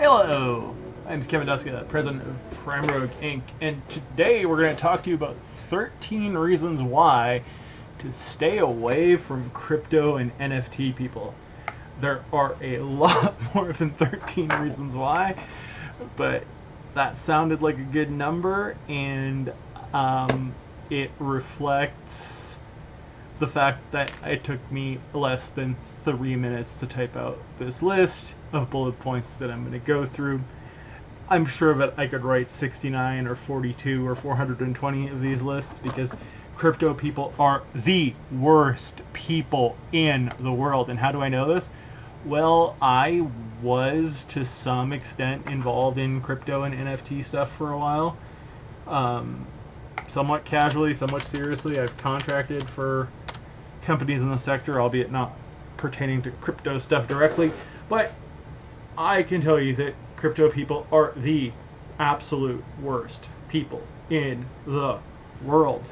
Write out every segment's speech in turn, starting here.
Hello, my name is Kevin Duska, President of Rogue Inc., and today we're going to talk to you about 13 reasons why to stay away from crypto and NFT people. There are a lot more than 13 reasons why, but that sounded like a good number, and it reflects the fact that it took me less than 3 minutes to type out this list of bullet points that I'm going to go through. I'm sure that I could write 69 or 42 or 420 of these lists because crypto people are the worst people in the world. And how do I know this? Well, I was to some extent involved in crypto and NFT stuff for a while. Somewhat casually, somewhat seriously. I've contracted for companies in the sector, albeit not pertaining to crypto stuff directly, but I can tell you that crypto people are the absolute worst people in the world,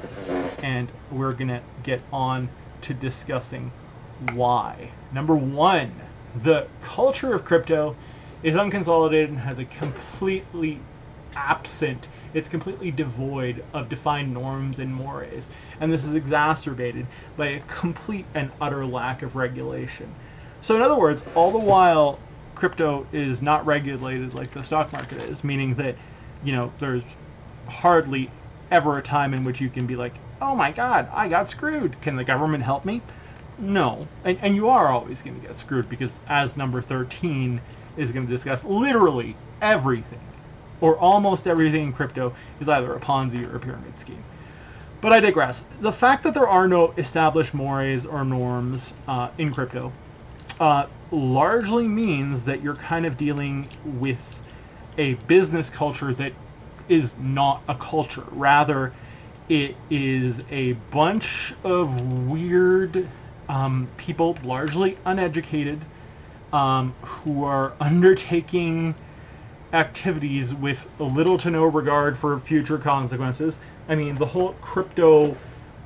and we're gonna get on to discussing why. Number one, the culture of crypto is unconsolidated and has a completely absent, it's completely devoid of defined norms and mores, and this is exacerbated by a complete and utter lack of regulation. So in other words, all the while crypto is not regulated like the stock market is, meaning that, you know, there's hardly ever a time in which you can be like, oh my god, I got screwed, can the government help me? No, and you are always going to get screwed, because as number 13 is going to discuss, literally everything or almost everything in crypto is either a Ponzi or a pyramid scheme. But I digress. The fact that there are no established mores or norms in crypto largely means that you're kind of dealing with a business culture that is not a culture. Rather, it is a bunch of weird people, largely uneducated, who are undertaking activities with little to no regard for future consequences. I mean, the whole crypto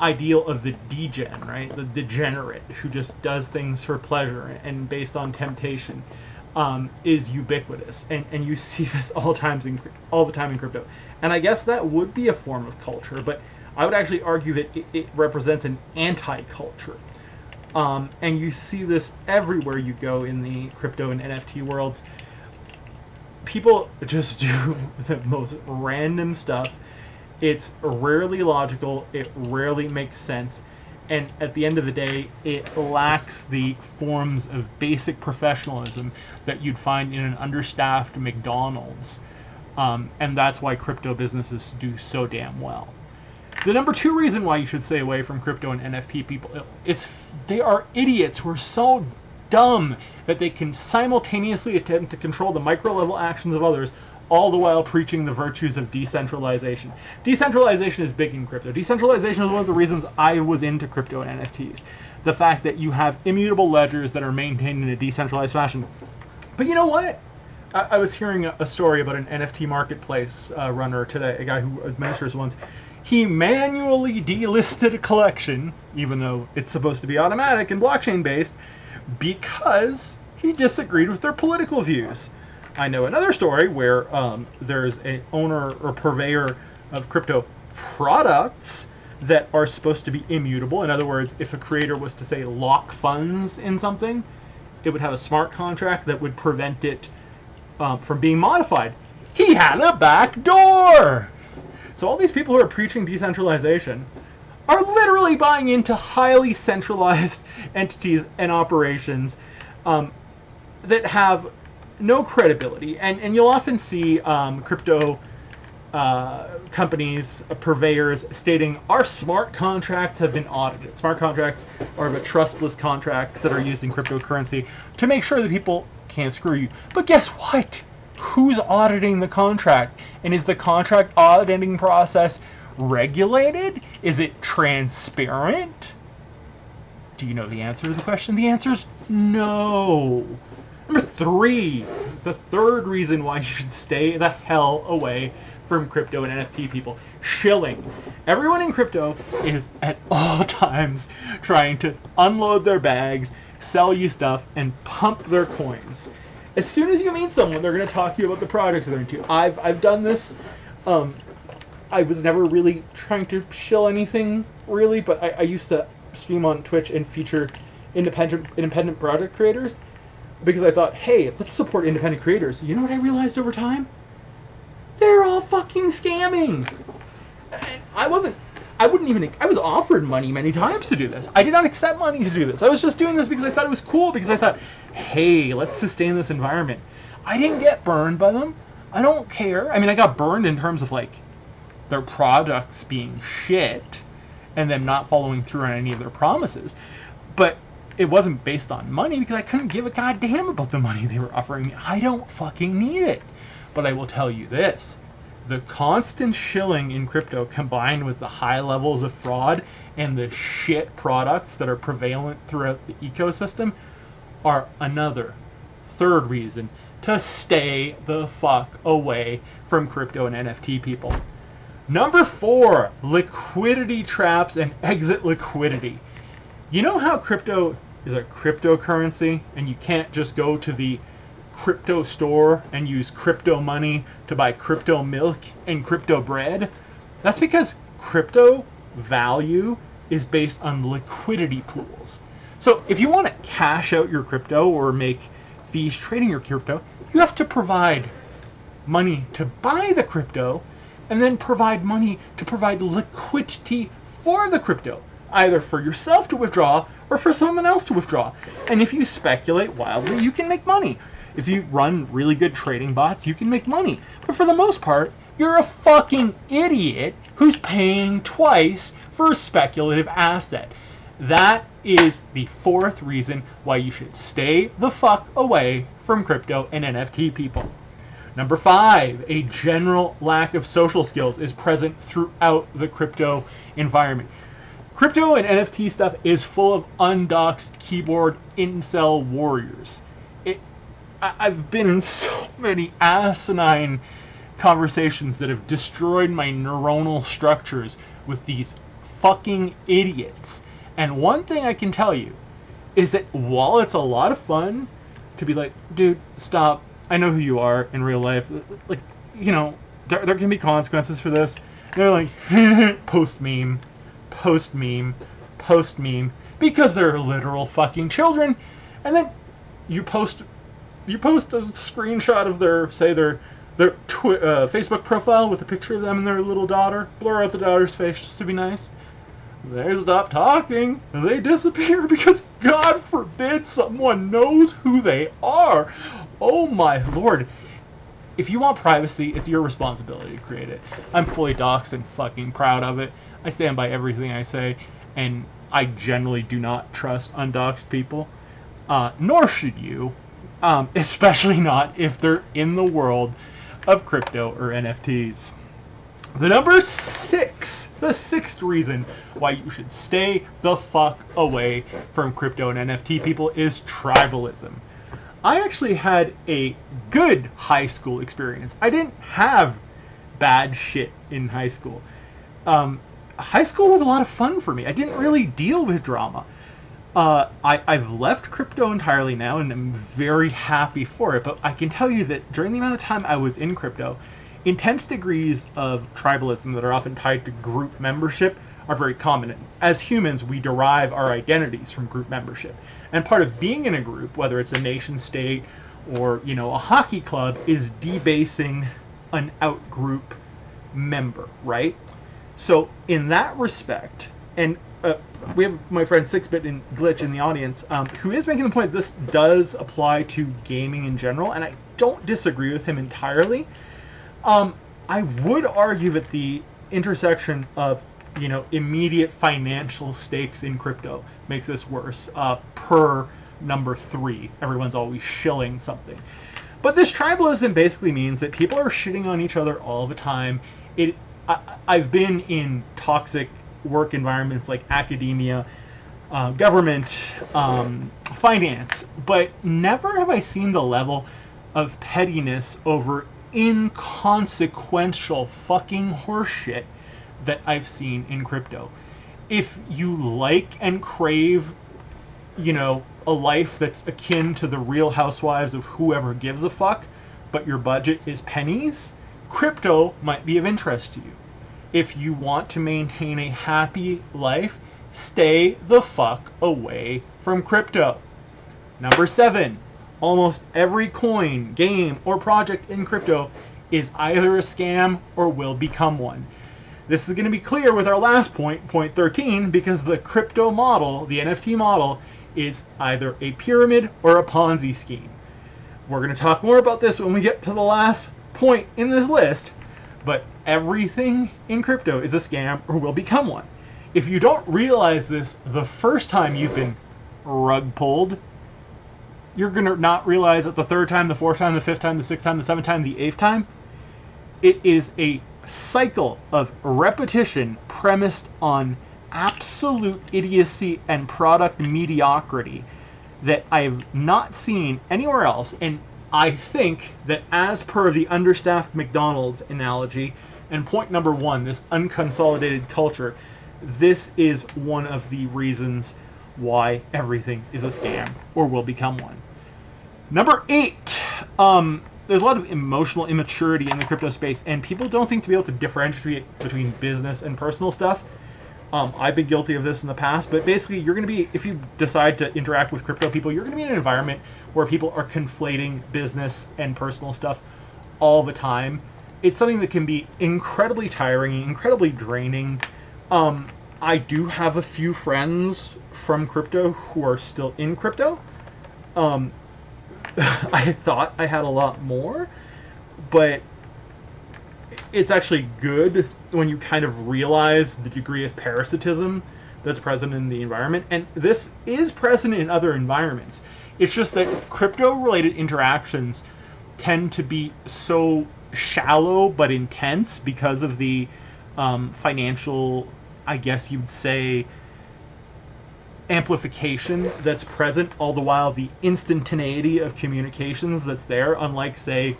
ideal of the degen, right? The degenerate who just does things for pleasure and based on temptation, is ubiquitous, and you see this all the time in crypto. And I guess that would be a form of culture, but I would actually argue that it represents an anti-culture. And you see this everywhere you go in the crypto and NFT worlds. People just do the most random stuff. It's rarely logical, it rarely makes sense, and at the end of the day, it lacks the forms of basic professionalism that you'd find in an understaffed McDonald's. And that's why crypto businesses do so damn well. The number two reason why you should stay away from crypto and NFT people, they are idiots who are so dumb that they can simultaneously attempt to control the micro-level actions of others, all the while preaching the virtues of decentralization. Decentralization is big in crypto. Decentralization is one of the reasons I was into crypto and NFTs. The fact that you have immutable ledgers that are maintained in a decentralized fashion. But you know what? I was hearing a story about an NFT marketplace runner today, a guy who administers ones. He manually delisted a collection, even though it's supposed to be automatic and blockchain-based, because he disagreed with their political views. I know another story where there's an owner or purveyor of crypto products that are supposed to be immutable. In other words, if a creator was to, say, lock funds in something, it would have a smart contract that would prevent it from being modified. He had a back door! So all these people who are preaching decentralization are literally buying into highly centralized entities and operations that have no credibility, and you'll often see crypto companies, purveyors, stating our smart contracts have been audited. Smart contracts are the trustless contracts that are used in cryptocurrency to make sure that people can't screw you. But guess what? Who's auditing the contract? And is the contract auditing process regulated? Is it transparent? Do you know the answer to the question? The answer is no. Number three, the third reason why you should stay the hell away from crypto and NFT people. Shilling. Everyone in crypto is at all times trying to unload their bags, sell you stuff, and pump their coins. As soon as you meet someone, they're going to talk to you about the projects they're into. I've done this. I was never really trying to shill anything, really, but I used to stream on Twitch and feature independent project creators because I thought, hey, let's support independent creators. You know what I realized over time? They're all fucking scamming. I was offered money many times to do this. I did not accept money to do this. I was just doing this because I thought it was cool, because I thought, hey, let's sustain this environment. I didn't get burned by them. I don't care. I mean, I got burned in terms of, like, their products being shit and them not following through on any of their promises. But it wasn't based on money, because I couldn't give a goddamn about the money they were offering me. I don't fucking need it. But I will tell you this. The constant shilling in crypto, combined with the high levels of fraud and the shit products that are prevalent throughout the ecosystem, are another third reason to stay the fuck away from crypto and NFT people. Number 4, liquidity traps and exit liquidity. You know how crypto is a cryptocurrency and you can't just go to the crypto store and use crypto money to buy crypto milk and crypto bread? That's because crypto value is based on liquidity pools. So if you want to cash out your crypto or make fees trading your crypto, you have to provide money to buy the crypto, and then provide money to provide liquidity for the crypto, either for yourself to withdraw or for someone else to withdraw. And if you speculate wildly, you can make money. If you run really good trading bots, you can make money. But for the most part, you're a fucking idiot who's paying twice for a speculative asset. That is the 4th reason why you should stay the fuck away from crypto and NFT people. Number 5, a general lack of social skills is present throughout the crypto environment. Crypto and NFT stuff is full of undoxed keyboard incel warriors. I've been in so many asinine conversations that have destroyed my neuronal structures with these fucking idiots. And one thing I can tell you is that while it's a lot of fun to be like, dude, stop, I know who you are in real life. Like, you know, there can be consequences for this. And they're like, post meme, because they're literal fucking children. And then you post a screenshot of their Facebook profile with a picture of them and their little daughter. Blur out the daughter's face just to be nice. They stop talking, and they disappear because, God forbid, someone knows who they are. Oh my lord. If you want privacy, it's your responsibility to create it. I'm fully doxxed and fucking proud of it. I stand by everything I say, and I generally do not trust undoxed people. Nor should you. Especially not if they're in the world of crypto or NFTs. The number 6, the 6th reason why you should stay the fuck away from crypto and NFT people is tribalism. I actually had a good high school experience. I didn't have bad shit in high school. High school was a lot of fun for me. I didn't really deal with drama. I've left crypto entirely now, and I'm very happy for it, but I can tell you that during the amount of time I was in crypto, intense degrees of tribalism that are often tied to group membership are very common. As humans, we derive our identities from group membership. And part of being in a group, whether it's a nation state or, you know, a hockey club, is debasing an out-group member, right? So in that respect, and we have my friend 6-Bit and Glitch in the audience, who is making the point that this does apply to gaming in general, and I don't disagree with him entirely. I would argue that the intersection of, you know, immediate financial stakes in crypto makes this worse. Per number 3, everyone's always shilling something. But this tribalism basically means that people are shitting on each other all the time. I've been in toxic work environments like academia, government, finance, but never have I seen the level of pettiness over inconsequential fucking horseshit that I've seen in crypto. If you like and crave, a life that's akin to the Real Housewives of whoever gives a fuck, but your budget is pennies, crypto might be of interest to you. If you want to maintain a happy life, stay the fuck away from crypto. Number 7, almost every coin, game, or project in crypto is either a scam or will become one. This is going to be clear with our last point, point 13, because the crypto model, the NFT model, is either a pyramid or a Ponzi scheme. We're going to talk more about this when we get to the last point in this list, but everything in crypto is a scam or will become one. If you don't realize this the first time you've been rug pulled, you're going to not realize it the third time, the fourth time, the fifth time, the sixth time, the seventh time, the eighth time. It is a cycle of repetition premised on absolute idiocy and product mediocrity that I have not seen anywhere else. And I think that, as per the understaffed McDonald's analogy, and point number 1, this unconsolidated culture, this is one of the reasons why everything is a scam or will become one. Number 8, there's a lot of emotional immaturity in the crypto space, and people don't seem to be able to differentiate between business and personal stuff. I've been guilty of this in the past, but basically you're going to be, if you decide to interact with crypto people, you're going to be in an environment where people are conflating business and personal stuff all the time. It's something that can be incredibly tiring, incredibly draining. I do have a few friends from crypto who are still in crypto. I thought I had a lot more, but it's actually good when you kind of realize the degree of parasitism that's present in the environment. And this is present in other environments. It's just that crypto-related interactions tend to be so shallow but intense because of the financial, I guess you'd say, amplification that's present, all the while the instantaneity of communications that's there, unlike, say,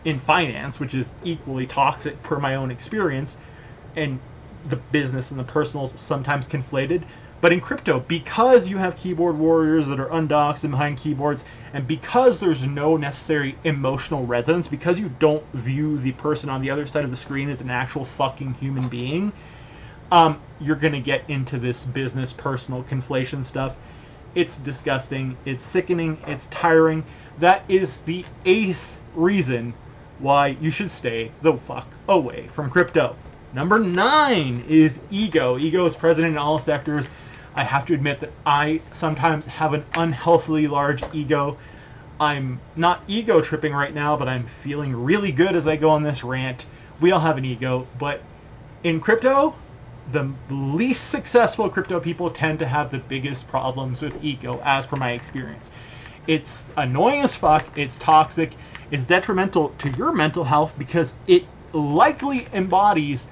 in finance, which is equally toxic per my own experience, and the business and the personal sometimes conflated. But in crypto, because you have keyboard warriors that are undoxed and behind keyboards, and because there's no necessary emotional resonance, because you don't view the person on the other side of the screen as an actual fucking human being, you're going to get into this business personal conflation stuff. It's disgusting, it's sickening, it's tiring. That is the 8th reason why you should stay the fuck away from crypto. Number 9 is ego. Ego is present in all sectors. I have to admit that I sometimes have an unhealthily large ego. I'm not ego tripping right now, but I'm feeling really good as I go on this rant. We all have an ego, but in crypto, the least successful crypto people tend to have the biggest problems with ego, as per my experience. It's annoying as fuck, it's toxic, it's detrimental to your mental health because it likely embodies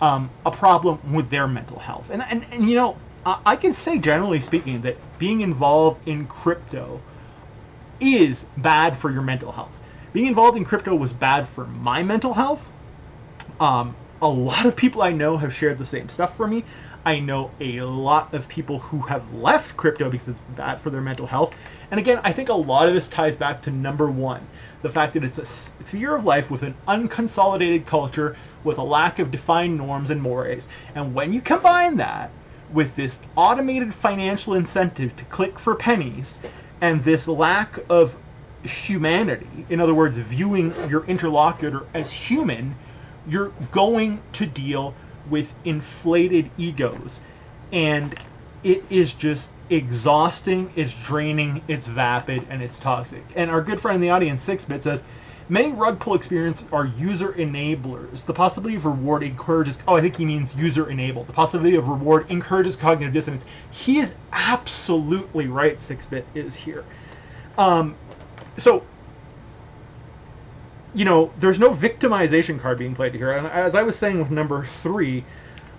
a problem with their mental health. And you know, I can say, generally speaking, that being involved in crypto is bad for your mental health. Being involved in crypto was bad for my mental health. A lot of people I know have shared the same stuff for me. I know a lot of people who have left crypto because it's bad for their mental health. And again, I think a lot of this ties back to number 1, the fact that it's a sphere of life with an unconsolidated culture, with a lack of defined norms and mores. And when you combine that with this automated financial incentive to click for pennies, and this lack of humanity, in other words, viewing your interlocutor as human, you're going to deal with inflated egos. And it is just exhausting, it's draining, it's vapid, and it's toxic. And our good friend in the audience, 6-Bit, says, many rug pull experiences are user enablers. The possibility of reward encourages, I think he means user enabled. The possibility of reward encourages cognitive dissonance. He is absolutely right, 6-Bit is here. So, you know, there's no victimization card being played here. And as I was saying with number 3,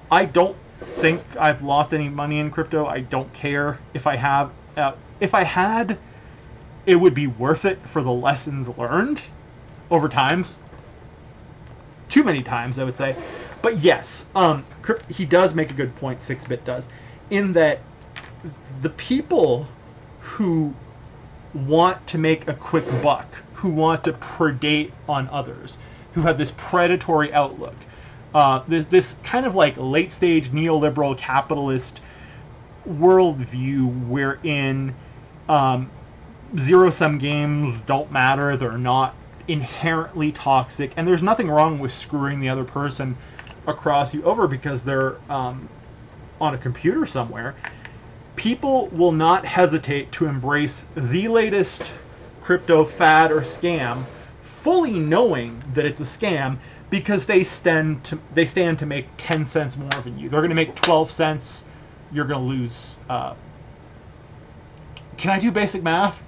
I don't think I've lost any money in crypto. I don't care if I have. If I had, it would be worth it for the lessons learned over times. Too many times, I would say. But yes, he does make a good point, 6-Bit does, in that the people who want to make a quick buck, who want to predate on others, who have this predatory outlook. This kind of like late stage neoliberal capitalist worldview wherein zero-sum games don't matter, they're not inherently toxic, and there's nothing wrong with screwing the other person across you over because they're on a computer somewhere. People will not hesitate to embrace the latest crypto fad or scam, fully knowing that it's a scam, because they stand to make 10 cents more than you. They're going to make 12 cents. You're going to lose. Can I do basic math?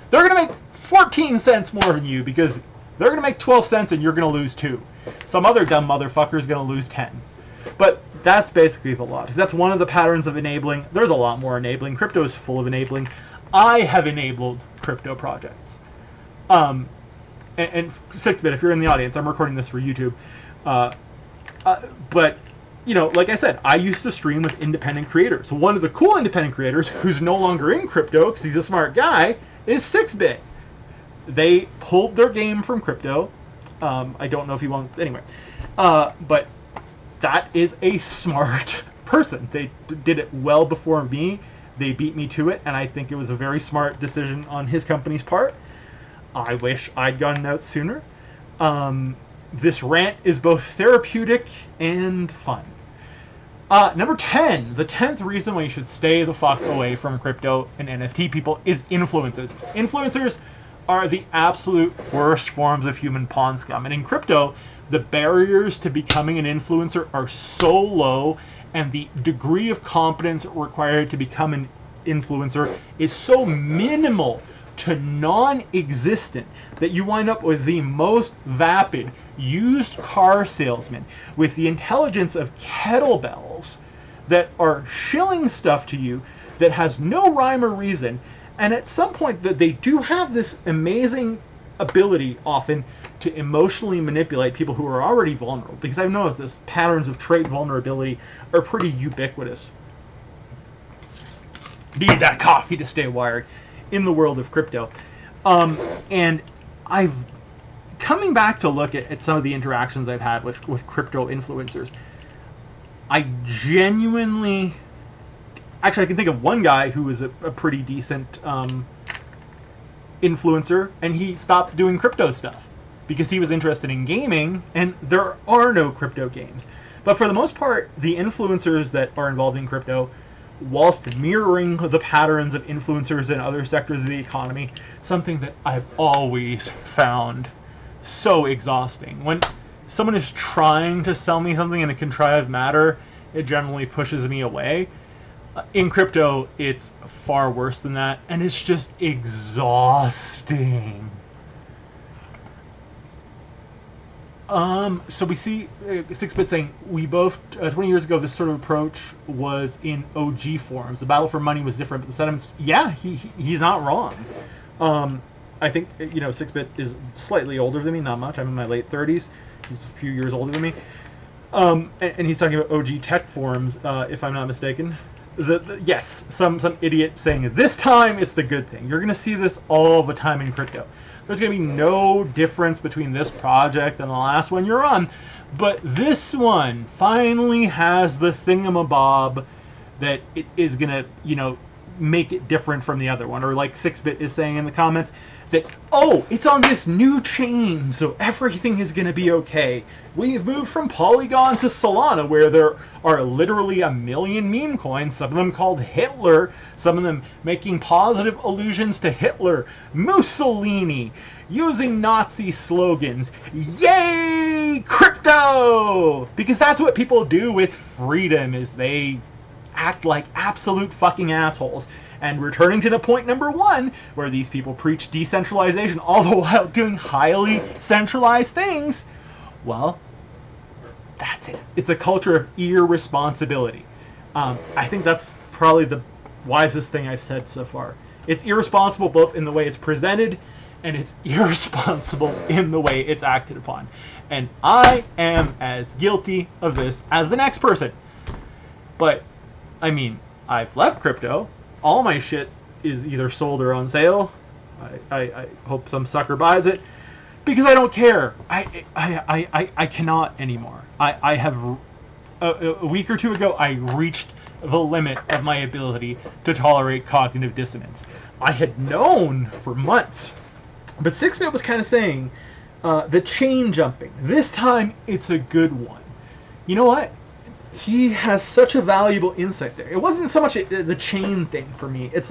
They're going to make 14 cents more than you because they're going to make 12 cents and you're going to lose 2. Some other dumb motherfucker is going to lose 10. But that's basically the logic. That's one of the patterns of enabling. There's a lot more enabling. Crypto is full of enabling. I have enabled crypto projects. And 6-bit, if you're in the audience, I'm recording this for YouTube. But, you know, like I said, I used to stream with independent creators. One of the cool independent creators, who's no longer in crypto because he's a smart guy, is 6-bit. They pulled their game from crypto. I don't know if he wants... Anyway. But that is a smart person. They did it well before me. They beat me to it, and I think it was a very smart decision on his company's part. I wish I'd gotten out sooner. This rant is both therapeutic and fun. Number 10, the 10th reason why you should stay the fuck away from crypto and NFT people is influencers. Influencers are the absolute worst forms of human pawn scum. And in crypto, the barriers to becoming an influencer are so low, and the degree of competence required to become an influencer is so minimal to non-existent that you wind up with the most vapid used car salesman with the intelligence of kettlebells that are shilling stuff to you that has no rhyme or reason, and at some point that they do have this amazing ability often to emotionally manipulate people who are already vulnerable, because I've noticed this patterns of trait vulnerability are pretty ubiquitous. Need that coffee to stay wired in the world of crypto. And I've coming back to look at some of the interactions I've had with crypto influencers. I genuinely, actually I can think of one guy who was a pretty decent influencer, and he stopped doing crypto stuff because he was interested in gaming, and there are no crypto games. But for the most part, the influencers that are involved in crypto, whilst mirroring the patterns of influencers in other sectors of the economy, something that I've always found so exhausting. When someone is trying to sell me something in a contrived manner, it generally pushes me away. In crypto, it's far worse than that, and it's just exhausting. So we see 6-bit saying, we both, 20 years ago, this sort of approach was in OG forms. The battle for money was different, but the sentiments, yeah, he's not wrong. I think, 6-bit is slightly older than me, not much. I'm in my late 30s. He's a few years older than me. And he's talking about OG tech forums, if I'm not mistaken. Yes, some idiot saying, this time it's the good thing. You're going to see this all the time in crypto. There's going to be no difference between this project and the last one you're on. But this one finally has the thingamabob that it is going to, make it different from the other one. Or like 6-bit is saying in the comments, that, oh, it's on this new chain, so everything is going to be okay. We've moved from Polygon to Solana, where there are literally 1 million meme coins, some of them called Hitler, some of them making positive allusions to Hitler, Mussolini, using Nazi slogans. Yay, crypto! Because that's what people do with freedom, is they act like absolute fucking assholes. And returning to the point number 1, where these people preach decentralization all the while doing highly centralized things, well, that's it. It's a culture of irresponsibility. I think that's probably the wisest thing I've said so far. It's irresponsible both in the way it's presented, and it's irresponsible in the way it's acted upon. And I am as guilty of this as the next person. But, I mean, I've left crypto. All my shit is either sold or on sale. I hope some sucker buys it, because I don't care. I cannot anymore. I have a week or two ago, I reached the limit of my ability to tolerate cognitive dissonance. I had known for months, but 6-Bit was kind of saying, the chain jumping. This time, it's a good one. You know what? He has such a valuable insight there. It wasn't so much the chain thing for me. It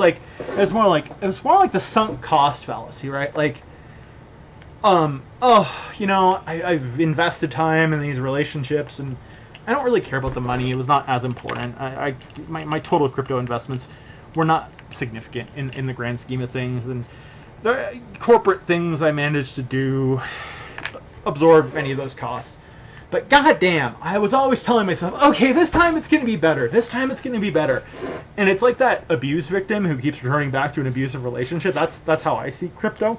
was more like the sunk cost fallacy, right? Like, I've invested time in these relationships, and I don't really care about the money. It was not as important. My total crypto investments were not significant in the grand scheme of things, and the corporate things I managed to do absorb any of those costs. But goddamn, I was always telling myself, okay, this time it's going to be better. This time it's going to be better. And it's like that abuse victim who keeps returning back to an abusive relationship. That's how I see crypto.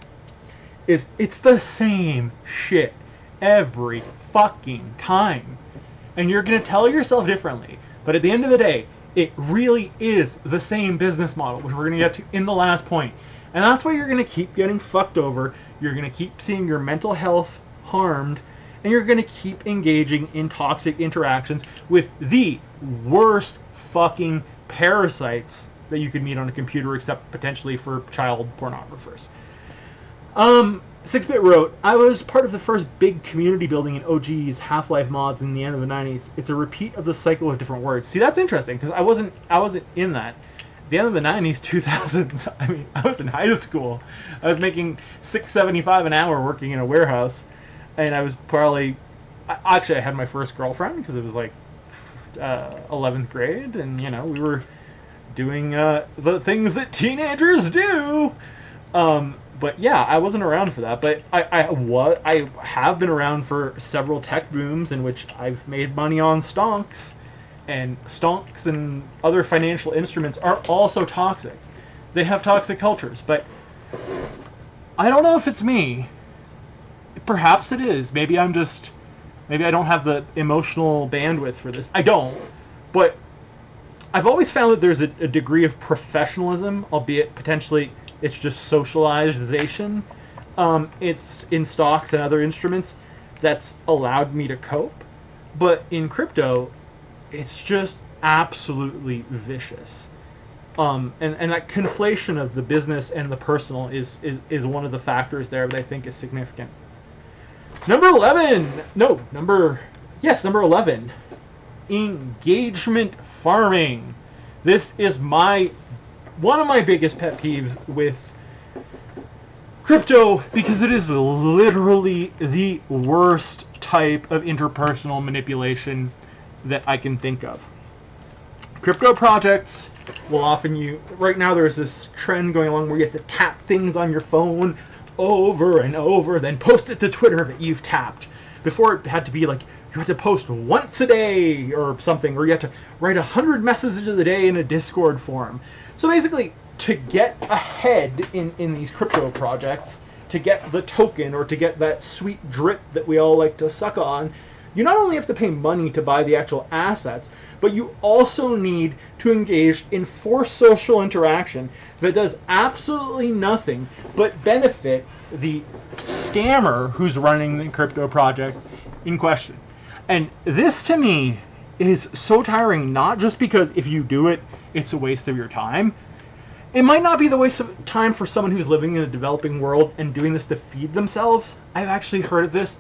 It's the same shit every fucking time. And you're going to tell yourself differently. But at the end of the day, it really is the same business model, which we're going to get to in the last point. And that's why you're going to keep getting fucked over. You're going to keep seeing your mental health harmed. And you're going to keep engaging in toxic interactions with the worst fucking parasites that you could meet on a computer, except potentially for child pornographers. 6-Bit wrote, I was part of the first big community building in OG's Half-Life mods in the end of the 90s. It's a repeat of the cycle of different words. See, that's interesting, because I wasn't in that. At the end of the 90s, 2000s, I was in high school. I was making $6.75 an hour working in a warehouse. And I was probably, actually I had my first girlfriend because it was like 11th grade, and we were doing the things that teenagers do. But yeah, I wasn't around for that. But I have been around for several tech booms in which I've made money on stonks, and stonks and other financial instruments are also toxic. They have toxic cultures, but I don't know if it's me. Perhaps it is. Maybe I don't have the emotional bandwidth for this. I don't. But I've always found that there's a degree of professionalism, albeit potentially it's just socialization. It's in stocks and other instruments that's allowed me to cope. But in crypto, it's just absolutely vicious. And that conflation of the business and the personal is one of the factors there that I think is significant. Number 11. Engagement farming. This is one of my biggest pet peeves with crypto, because it is literally the worst type of interpersonal manipulation that I can think of. Crypto projects will often right now there's this trend going along where you have to tap things on your phone over and over, then post it to Twitter that you've tapped. Before it had to be like you had to post once a day or something, or you had to write 100 messages a day in a Discord forum. So basically, to get ahead in these crypto projects, to get the token or to get that sweet drip that we all like to suck on, you not only have to pay money to buy the actual assets, but you also need to engage in forced social interaction that does absolutely nothing but benefit the scammer who's running the crypto project in question. And this, to me, is so tiring, not just because if you do it, it's a waste of your time. It might not be the waste of time for someone who's living in a developing world and doing this to feed themselves. I've actually heard of this.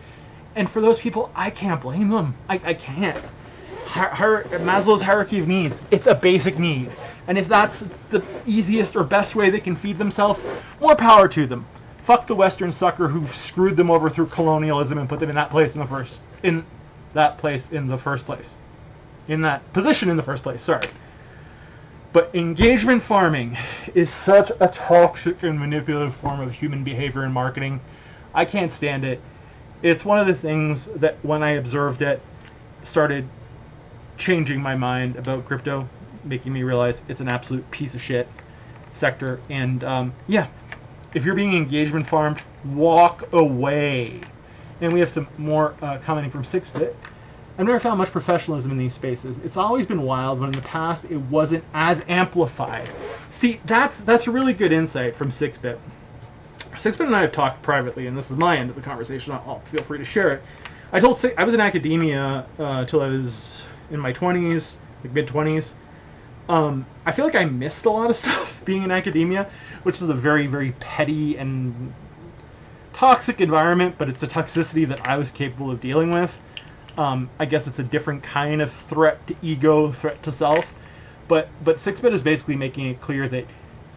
And for those people, I can't blame them. I can't. Maslow's hierarchy of needs, it's a basic need. And if that's the easiest or best way they can feed themselves, more power to them. Fuck the Western sucker who screwed them over through colonialism and put them in that place in the first place. In that position in the first place, sorry. But engagement farming is such a toxic and manipulative form of human behavior and marketing. I can't stand it. It's one of the things that when I observed it started changing my mind about crypto, making me realize it's an absolute piece of shit sector. And if you're being engagement farmed, walk away. And we have some more commenting from 6-Bit. I've never found much professionalism in these spaces. It's always been wild when in the past it wasn't as amplified. See, that's a really good insight from 6-Bit. 6-Bit and I have talked privately, and this is my end of the conversation. I'll feel free to share it. I was in academia till I was in my 20s, like mid-20s. I feel like I missed a lot of stuff being in academia, which is a very, very petty and toxic environment, but it's a toxicity that I was capable of dealing with. I guess it's a different kind of threat to ego, threat to self. But 6-Bit is basically making it clear that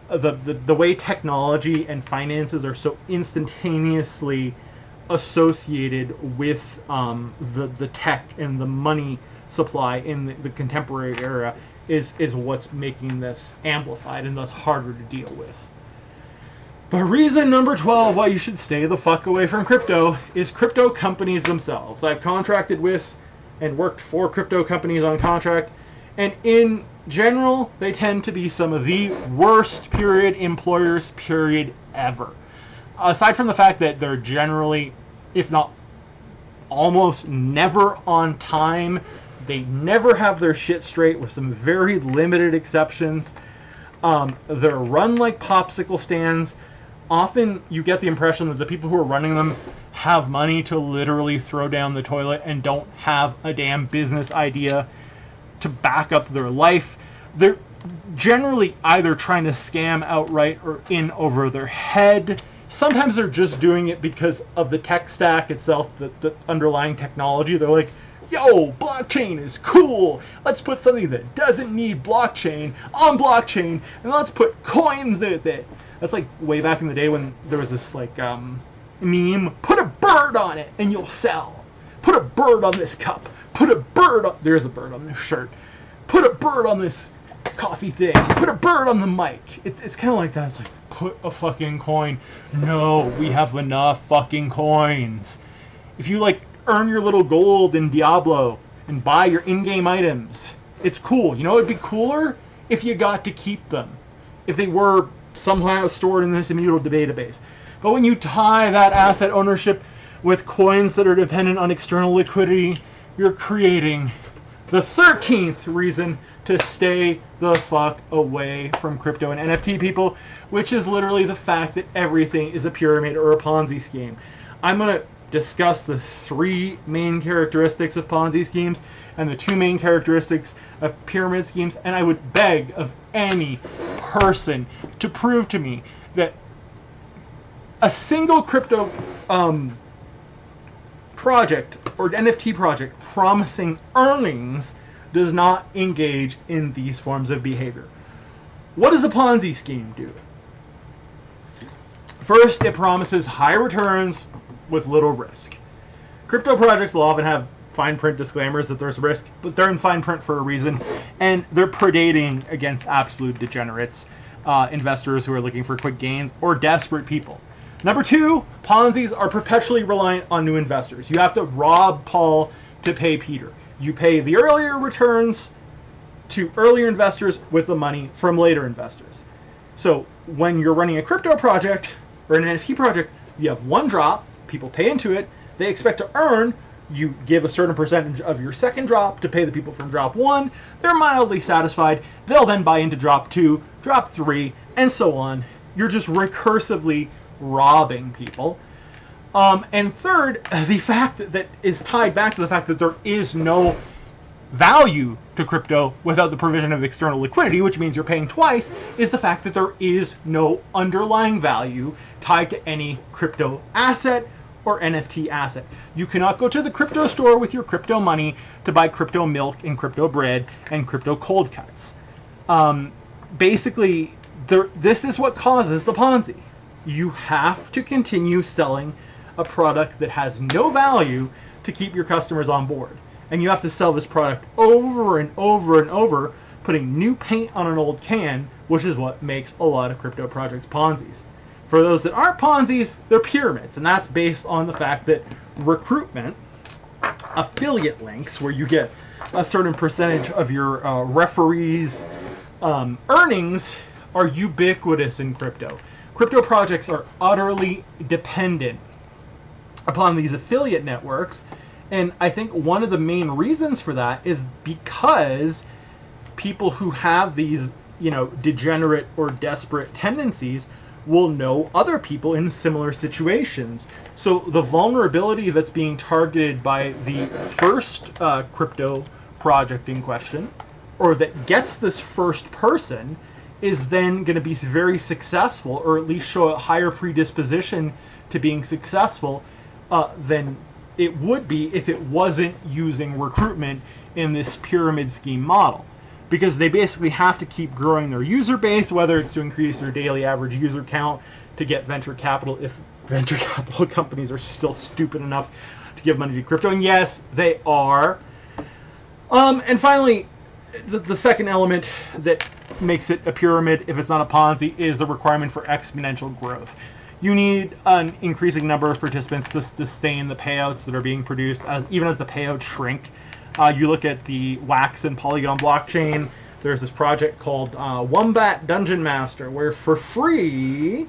the way technology and finances are so instantaneously associated with the tech and the money supply in the contemporary era is what's making this amplified and thus harder to deal with. But reason number 12 why you should stay the fuck away from crypto is crypto companies themselves. I've contracted with and worked for crypto companies on contract, and in general, they tend to be some of the worst employers ever. Aside from the fact that they're generally, if not almost never on time, they never have their shit straight with some very limited exceptions. They're run like popsicle stands. Often you get the impression that the people who are running them have money to literally throw down the toilet and don't have a damn business idea to back up their life. They're generally either trying to scam outright or in over their head. Sometimes they're just doing it because of the tech stack itself, the underlying technology. They're like, yo, blockchain is cool. Let's put something that doesn't need blockchain on blockchain, and let's put coins with it. That's like way back in the day when there was this like meme, put a bird on it and you'll sell. Put a bird on this cup. Put a bird on, there's a bird on this shirt. Put a bird on this coffee thing. Put a bird on the mic. It's kind of like that. It's like, put a fucking coin. No, we have enough fucking coins. If you like earn your little gold in Diablo and buy your in-game items, it's cool. You know, it'd be cooler if you got to keep them, if they were somehow stored in this immutable database. But when you tie that asset ownership with coins that are dependent on external liquidity, you're creating the 13th reason to stay the fuck away from crypto and NFT people, which is literally the fact that everything is a pyramid or a Ponzi scheme. I'm going to discuss the 3 main characteristics of Ponzi schemes and the 2 main characteristics of pyramid schemes, and I would beg of any person to prove to me that a single crypto project or NFT project promising earnings does not engage in these forms of behavior. What does a Ponzi scheme do? First, it promises high returns with little risk. Crypto projects will often have fine print disclaimers that there's risk, but they're in fine print for a reason, and they're predating against absolute degenerates, investors who are looking for quick gains, or desperate people. Number 2, Ponzi's are perpetually reliant on new investors. You have to rob Paul to pay Peter. You pay the earlier returns to earlier investors with the money from later investors. So when you're running a crypto project or an NFT project, you have one drop, people pay into it, they expect to earn, you give a certain percentage of your second drop to pay the people from drop 1, they're mildly satisfied, they'll then buy into drop 2, drop 3, and so on. You're just recursively robbing people. And third, the fact that is tied back to the fact that there is no value to crypto without the provision of external liquidity, which means you're paying twice, is the fact that there is no underlying value tied to any crypto asset or NFT asset. You cannot go to the crypto store with your crypto money to buy crypto milk and crypto bread and crypto cold cuts. Basically, this is what causes the Ponzi. You have to continue selling a product that has no value to keep your customers on board. And you have to sell this product over and over and over, putting new paint on an old can, which is what makes a lot of crypto projects Ponzi's. For those that aren't Ponzi's, they're pyramids, and that's based on the fact that recruitment, affiliate links, where you get a certain percentage of your referees' earnings, are ubiquitous in crypto. Crypto projects are utterly dependent upon these affiliate networks, And I think one of the main reasons for that is because people who have these, degenerate or desperate tendencies will know other people in similar situations. So the vulnerability that's being targeted by the first crypto project in question, or that gets this first person, is then going to be very successful, or at least show a higher predisposition to being successful than it would be if it wasn't using recruitment in this pyramid scheme model. Because they basically have to keep growing their user base, whether it's to increase their daily average user count to get venture capital, if venture capital companies are still stupid enough to give money to crypto. And yes, they are. And finally, the second element that makes it a pyramid, if it's not a Ponzi, is the requirement for exponential growth. You need an increasing number of participants to sustain the payouts that are being produced, even as the payouts shrink. You look at the Wax and Polygon blockchain, there's this project called Wombat Dungeon Master, where for free,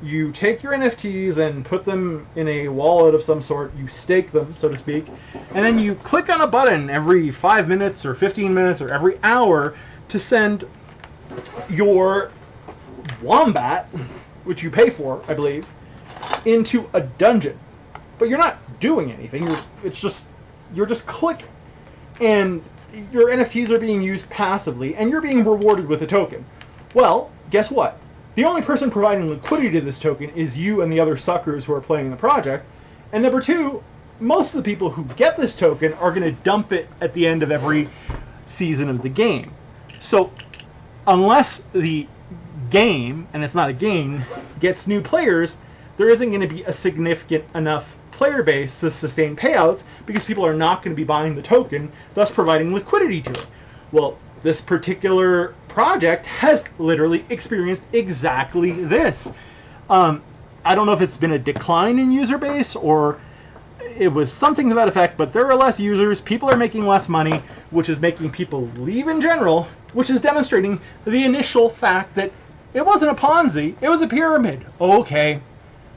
you take your NFTs and put them in a wallet of some sort, you stake them, so to speak, and then you click on a button every 5 minutes or 15 minutes or every hour to send your Wombat, which you pay for, I believe, into a dungeon. But you're not doing anything, you're just clicking. And your NFTs are being used passively, and you're being rewarded with a token. Well, guess what? The only person providing liquidity to this token is you and the other suckers who are playing the project. And number two, most of the people who get this token are going to dump it at the end of every season of the game. So, unless the game, and it's not a game, gets new players, there isn't going to be a significant enough player base to sustain payouts, because people are not going to be buying the token, thus providing liquidity to it. Well, this particular project has literally experienced exactly this. I don't know if it's been a decline in user base or it was something to that effect, but there are less users, people are making less money, which is making people leave in general, which is demonstrating the initial fact that it wasn't a Ponzi, it was a pyramid. Okay,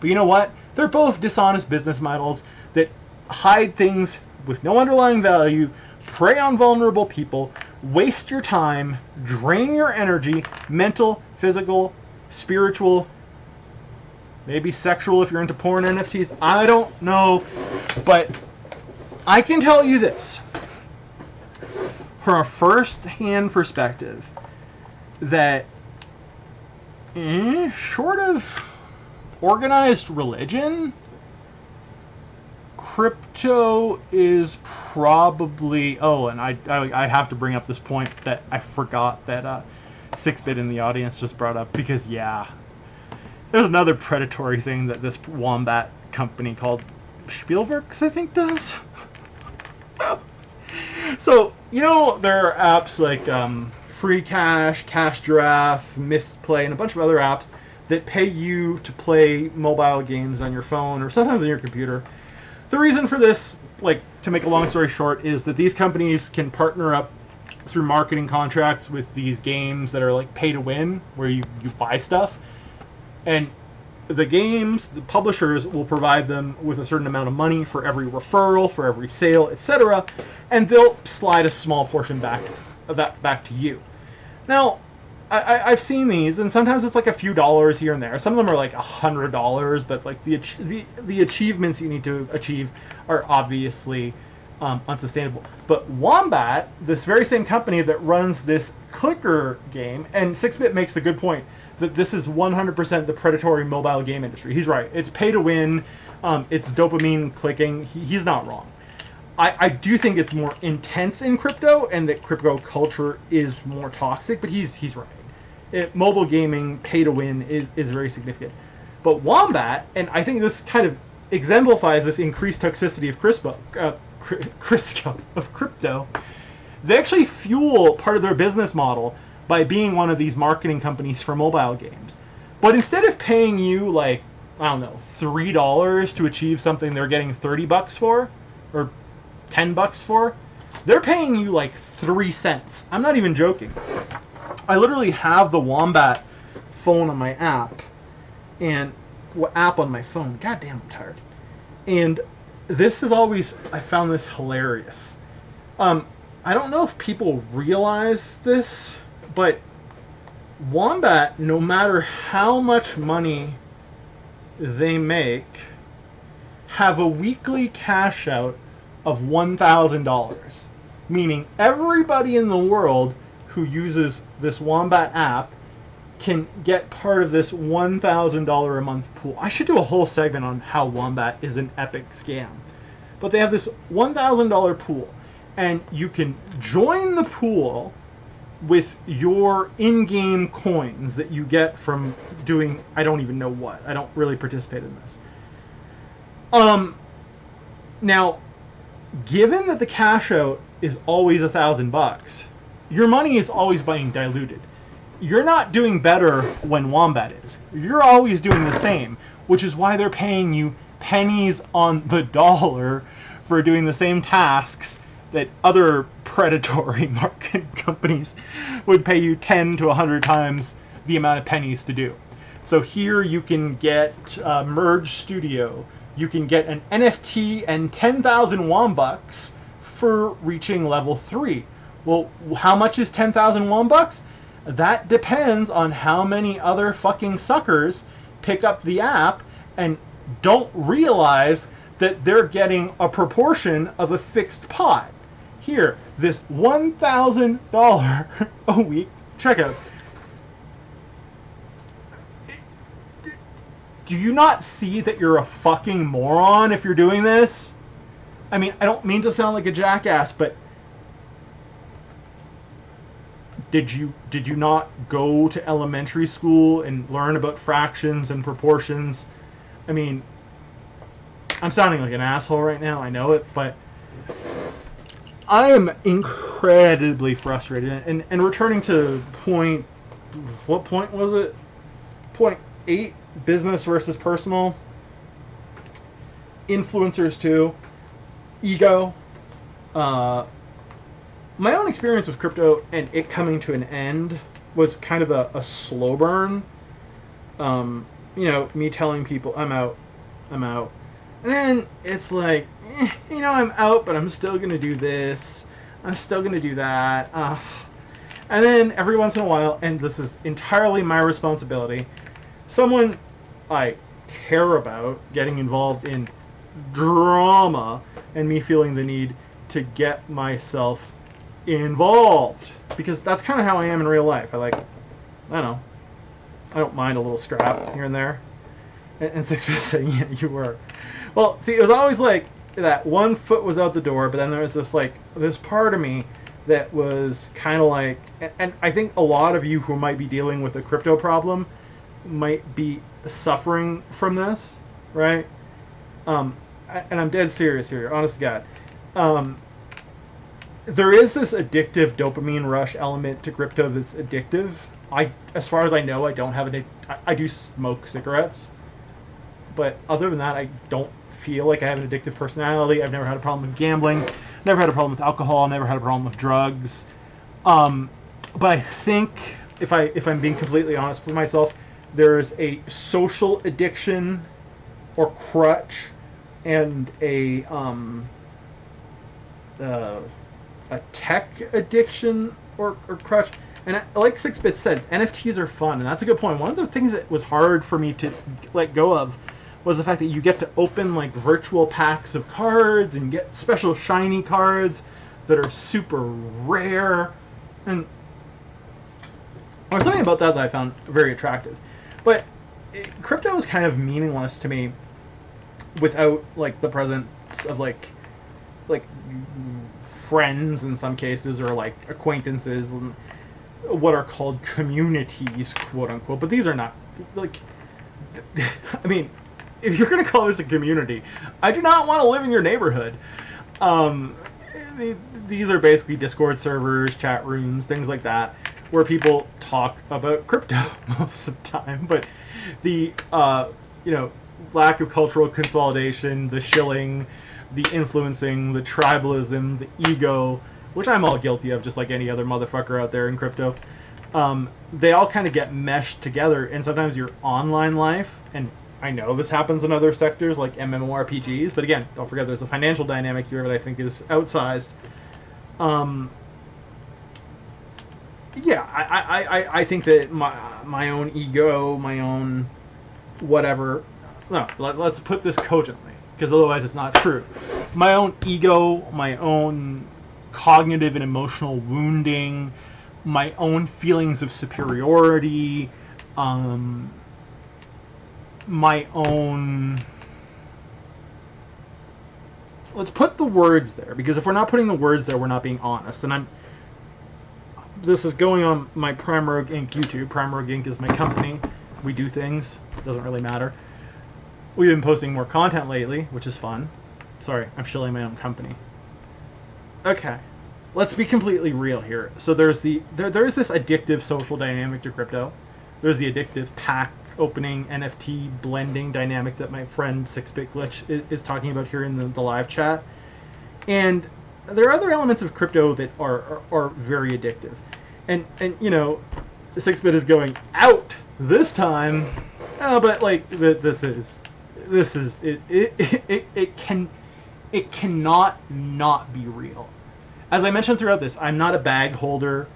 but you know what? They're both dishonest business models that hide things with no underlying value, prey on vulnerable people, waste your time, drain your energy, mental, physical, spiritual, maybe sexual if you're into porn NFTs. I don't know, but I can tell you this from a first-hand perspective that short of organized religion, crypto is probably... Oh, and I have to bring up this point that I forgot that 6-Bit in the audience just brought up, because yeah, there's another predatory thing that this Wombat company called Spielworks, I think, does. So, there are apps like Free Cash, Cash Giraffe, Misplay, and a bunch of other apps that pay you to play mobile games on your phone or sometimes on your computer. The reason for this, to make a long story short, is that these companies can partner up through marketing contracts with these games that are pay to win, where you buy stuff. And the games, the publishers will provide them with a certain amount of money for every referral, for every sale, etc. And they'll slide a small portion back to you. Now, I've seen these, and sometimes it's a few dollars here and there. Some of them are $100, but the achievements you need to achieve are obviously unsustainable. But Wombat, this very same company that runs this clicker game, and 6-Bit makes the good point that this is 100% the predatory mobile game industry. He's right. It's pay to win. It's dopamine clicking. He's not wrong. I do think it's more intense in crypto, and that crypto culture is more toxic, but he's right. Mobile gaming, pay to win, is very significant. But Wombat, and I think this kind of exemplifies this increased toxicity of crypto, they actually fuel part of their business model by being one of these marketing companies for mobile games. But instead of paying you I don't know, $3 to achieve something they're getting $30 for, or $10 for, they're paying you 3 cents. I'm not even joking. I literally have the Wombat phone on my app, and app on my phone. God damn, I'm tired. And this is always, I found this hilarious. I don't know if people realize this, but Wombat, no matter how much money they make, have a weekly cash out of $1,000. Meaning everybody in the world who uses this Wombat app can get part of this $1,000 a month pool. I should do a whole segment on how Wombat is an epic scam. But they have this $1,000 pool, and you can join the pool with your in-game coins that you get from doing, I don't even know what. I don't really participate in this. Now, given that the cash out is always $1,000, your money is always being diluted. You're not doing better when Wombat is. You're always doing the same, which is why they're paying you pennies on the dollar for doing the same tasks that other predatory marketing companies would pay you 10 to 100 times the amount of pennies to do. So here you can get Merge Studio, you can get an NFT and 10,000 Wombucks for reaching level 3. Well, how much is 10,000 Wombucks? That depends on how many other fucking suckers pick up the app and don't realize that they're getting a proportion of a fixed pot. Here, this $1,000 a week checkout. Do you not see that you're a fucking moron if you're doing this? I mean, I don't mean to sound like a jackass, but did you not go to elementary school and learn about fractions and proportions? I mean, I'm sounding like an asshole right now, I know it, but I am incredibly frustrated. And returning to what point was it? Point 8, business versus personal. Influencers too. Ego. My own experience with crypto and it coming to an end was kind of a slow burn. Me telling people I'm out. And then it's like, I'm out, but I'm still going to do this. I'm still going to do that. And then every once in a while, and this is entirely my responsibility, someone I care about getting involved in drama and me feeling the need to get myself involved. Because that's kind of how I am in real life. I don't mind a little scrap here and there. And Sixbit saying, yeah, you were. Well, see, it was always like that one foot was out the door, but then there was this part of me that was kind of like, and I think a lot of you who might be dealing with a crypto problem might be suffering from this, right? And I'm dead serious here, honest to God. There is this addictive dopamine rush element to crypto that's addictive. As far as I know, I don't have I do smoke cigarettes, but other than that, I don't feel like I have an addictive personality. I've never had a problem with gambling, never had a problem with alcohol, never had a problem with drugs. But I think if I'm being completely honest with myself, there's a social addiction or crutch and a tech addiction or crutch. And like 6-Bit said, NFTs are fun, and that's a good point. One of the things that was hard for me to let go of was the fact that you get to open like virtual packs of cards and get special shiny cards that are super rare. And there was something about that I found very attractive. But crypto is kind of meaningless to me without like the presence of like friends in some cases, or like acquaintances and what are called communities, quote unquote. But these are not like, I mean, if you're going to call this a community, I do not want to live in your neighborhood. These are basically Discord servers, chat rooms, things like that, where people talk about crypto most of the time. But the lack of cultural consolidation, the shilling, the influencing, the tribalism, the ego, which I'm all guilty of, just like any other motherfucker out there in crypto. They all kind of get meshed together, and sometimes your online life and I know this happens in other sectors like MMORPGs, but again, don't forget there's a financial dynamic here that I think is outsized. Yeah, I think that my own ego, my own whatever. No, let's put this cogently, because otherwise it's not true. My own ego, my own cognitive and emotional wounding, my own feelings of superiority, my own... Let's put the words there, because if we're not putting the words there, we're not being honest. And this is going on my Prime Rogue Inc. YouTube. Prime Rogue Inc. is my company. We do things. Doesn't really matter. We've been posting more content lately, which is fun. Sorry, I'm shilling my own company. Okay, let's be completely real here. So there's this addictive social dynamic to crypto. There's the addictive pack opening, NFT blending dynamic that my friend 6-Bit Glitch is talking about here in the live chat. And there are other elements of crypto that are very addictive. And you know, 6-Bit is going out this time. Oh, but like this is it cannot not be real. As I mentioned throughout this, I'm not a bag holder.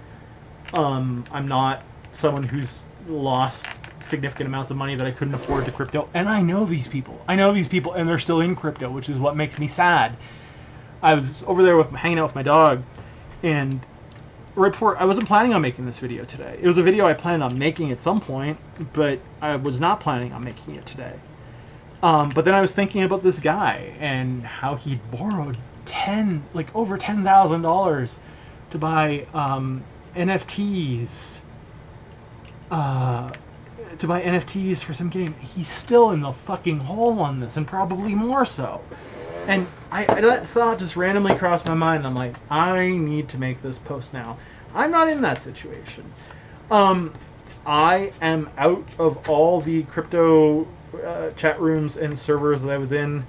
I'm not someone who's lost significant amounts of money that I couldn't afford to crypto. And I know these people. And they're still in crypto, which is what makes me sad. I was over there hanging out with my dog, and right before, I wasn't planning on making this video today. It was a video I planned on making at some point, but I was not planning on making it today. But then I was thinking about this guy and how he'd borrowed over $10,000 to buy NFTs. To buy NFTs for some game. He's still in the fucking hole on this, and probably more so. And that thought just randomly crossed my mind. I'm like, I need to make this post now. I'm not in that situation. I am out of all the crypto chat rooms and servers that I was in,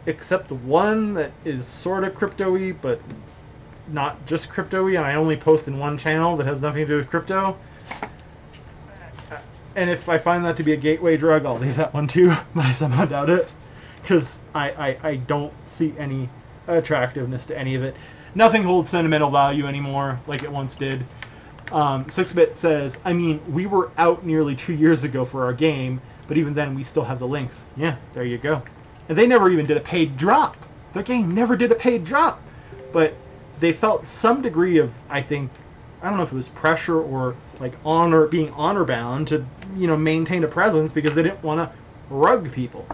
except one that is sort of crypto-y, but not just crypto-y, and I only post in one channel that has nothing to do with crypto. And if I find that to be a gateway drug, I'll leave that one too, but I somehow doubt it, because I don't see any attractiveness to any of it. Nothing holds sentimental value anymore like it once did. 6-Bit says, I mean, we were out nearly 2 years ago for our game, but even then we still have the links. Yeah, there you go. And they never even did a paid drop. Their game never did a paid drop. But they felt some degree of, I think, I don't know if it was pressure or like being honor bound to, you know, maintain a presence because they didn't want to rug people.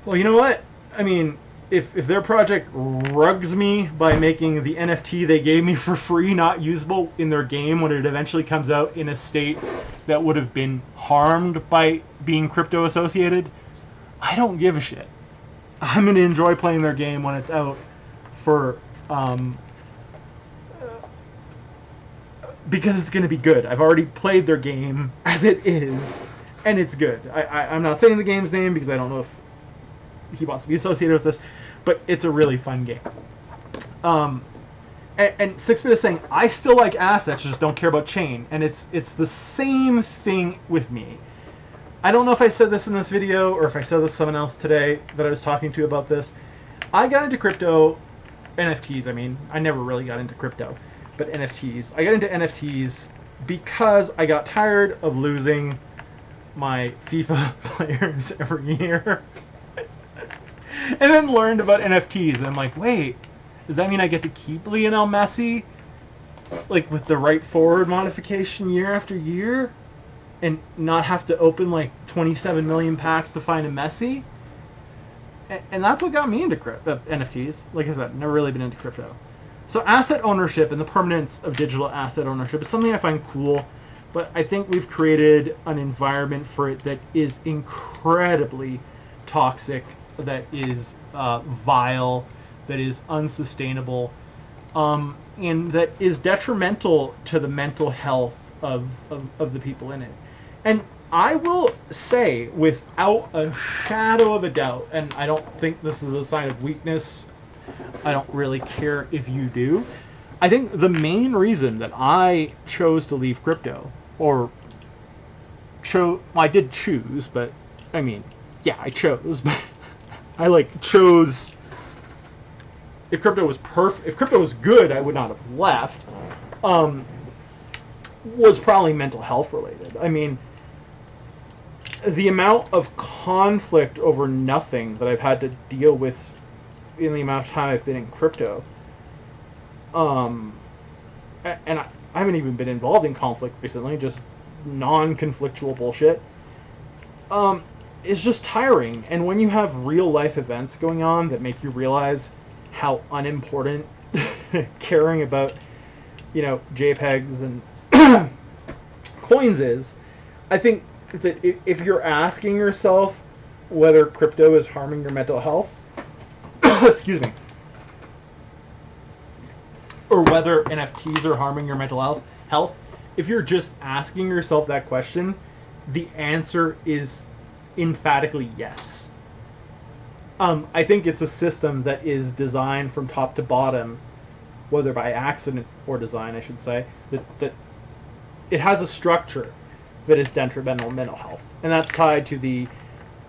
Well, you know what? I mean, if their project rugs me by making the NFT they gave me for free not usable in their game when it eventually comes out in a state that would have been harmed by being crypto associated, I don't give a shit. I'm going to enjoy playing their game when it's out for because it's going to be good. I've already played their game as it is, and it's good. I'm not saying the game's name because I don't know if he wants to be associated with this, but it's a really fun game. And 6-Bit is saying, I still like assets, just don't care about chain. And it's the same thing with me. I don't know if I said this in this video or if I said this to someone else today that I was talking to about this. I got into crypto, NFTs, I mean. I never really got into crypto, but NFTs. I got into NFTs because I got tired of losing my FIFA players every year. And then learned about NFTs, and I'm like, wait, does that mean I get to keep Lionel Messi, like, with the right forward modification year after year, and not have to open, like, 27 million packs to find a Messi? And that's what got me into NFTs. Like I said, never really been into crypto. So asset ownership and the permanence of digital asset ownership is something I find cool, but I think we've created an environment for it that is incredibly toxic, that is vile, that is unsustainable, and that is detrimental to the mental health of the people in it. And I will say, without a shadow of a doubt, and I don't think this is a sign of weakness, I don't really care if you do, I think the main reason that I chose to leave crypto, or I did choose, but I mean, yeah, I chose, but I like chose. If crypto was if crypto was good, I would not have left. Was probably mental health related. I mean, the amount of conflict over nothing that I've had to deal with in the amount of time I've been in crypto, and I haven't even been involved in conflict recently, just non-conflictual bullshit, is just tiring. And when you have real life events going on that make you realize how unimportant caring about, JPEGs and coins is, I think that if you're asking yourself whether crypto is harming your mental health, excuse me, or whether NFTs are harming your mental health, if you're just asking yourself that question, the answer is emphatically yes. I think it's a system that is designed from top to bottom, whether by accident or design, I should say, that it has a structure that is detrimental to mental health. And that's tied to the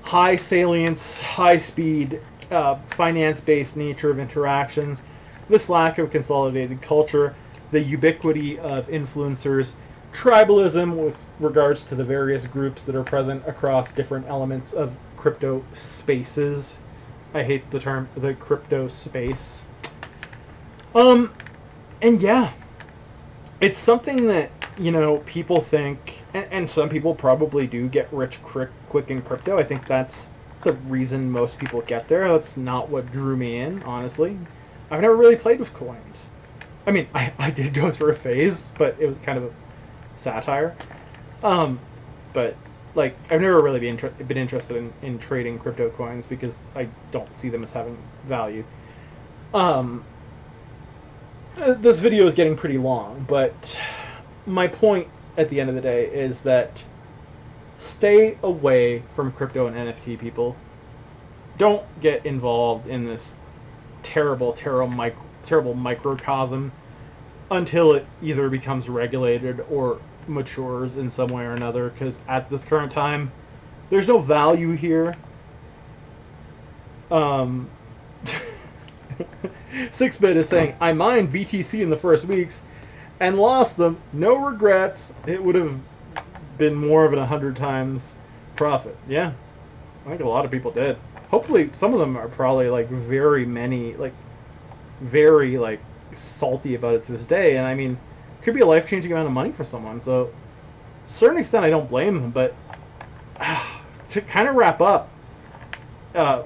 high salience, high speed, finance-based nature of interactions, this lack of consolidated culture, the ubiquity of influencers, tribalism with regards to the various groups that are present across different elements of crypto spaces. I hate the term, the crypto space. And yeah, it's something that, people think, and some people probably do get rich quick in crypto. I think that's the reason most people get there. That's not what drew me in, honestly. I've never really played with coins. I mean, I did go through a phase, but it was kind of a satire. But like, I've never really been interested in trading crypto coins because I don't see them as having value. This video is getting pretty long, but my point at the end of the day is that stay away from crypto and NFT people. Don't get involved in this terrible microcosm until it either becomes regulated or matures in some way or another, because at this current time there's no value here. 6-Bit is saying, I mined BTC in the first weeks and lost them. No regrets. It would have been more of an 100 times profit. Yeah, I think a lot of people did. Hopefully some of them are probably very salty about it to this day. And I mean, it could be a life-changing amount of money for someone. So to a certain extent I don't blame them. But to kind of wrap up,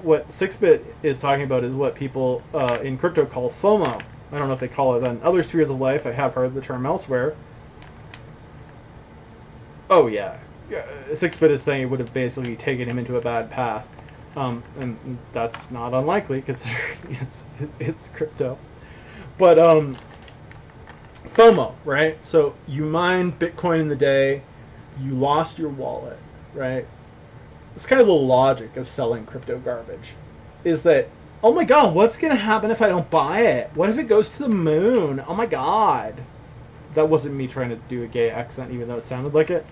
what 6-Bit is talking about is what people in crypto call FOMO. I don't know if they call it that in other spheres of life. I have heard the term elsewhere. Oh yeah, 6-Bit is saying it would have basically taken him into a bad path, and that's not unlikely considering it's crypto. But FOMO, right? So you mined Bitcoin in the day, you lost your wallet, right? It's kind of the logic of selling crypto garbage, is that, oh my god, what's going to happen if I don't buy it? What if it goes to the moon? Oh my god. That wasn't me trying to do a gay accent, even though it sounded like it.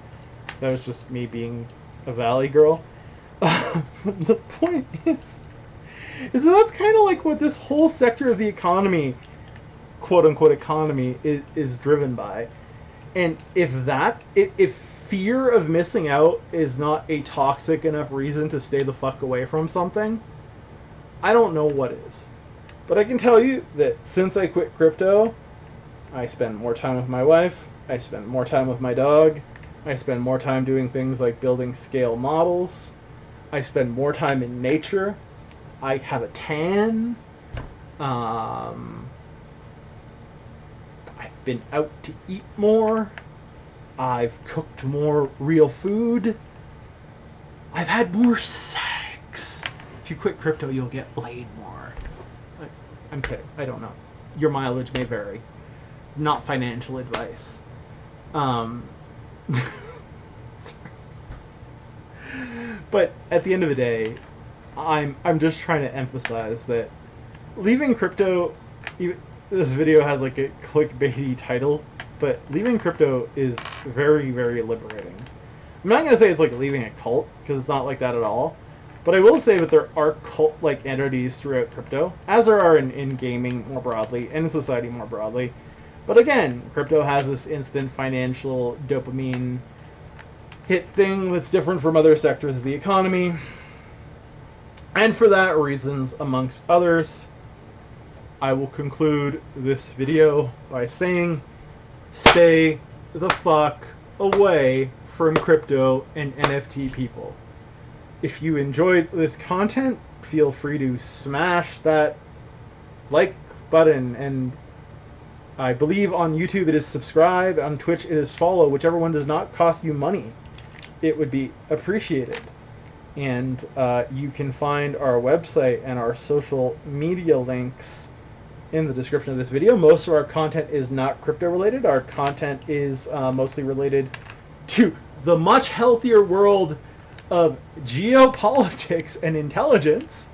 That was just me being a valley girl. The point is that that's kind of like what this whole sector of the economy, quote-unquote economy, is driven by. And if fear of missing out is not a toxic enough reason to stay the fuck away from something, I don't know what is. But I can tell you that since I quit crypto, I spend more time with my wife, I spend more time with my dog, I spend more time doing things like building scale models, I spend more time in nature, I have a tan, I've been out to eat more, I've cooked more real food, I've had more sex. If you quit crypto, you'll get laid more. I'm kidding. I don't know. Your mileage may vary. Not financial advice. But at the end of the day, I'm just trying to emphasize that leaving crypto, this video has like a clickbaity title, but leaving crypto is very, very liberating. I'm not gonna say it's like leaving a cult, because it's not like that at all. But I will say that there are cult-like entities throughout crypto, as there are in gaming more broadly, and in society more broadly. But again, crypto has this instant financial dopamine hit thing that's different from other sectors of the economy. And for that reasons, amongst others, I will conclude this video by saying, stay the fuck away from crypto and NFT people. If you enjoyed this content, feel free to smash that like button, and I believe on YouTube it is subscribe, on Twitch it is follow, whichever one does not cost you money. It would be appreciated. And you can find our website and our social media links in the description of this video. Most of our content is not crypto related. Our content is mostly related to the much healthier world of geopolitics and intelligence.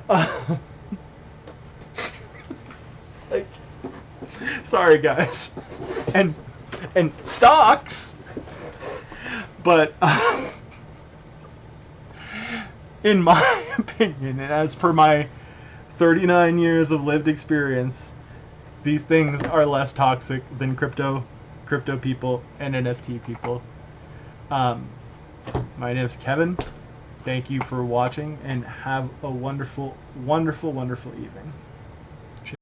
It's like, sorry guys, and stocks, but in my opinion, and as per my 39 years of lived experience, these things are less toxic than crypto people, and NFT people. My name is Kevin. Thank you for watching, and have a wonderful, wonderful, wonderful evening.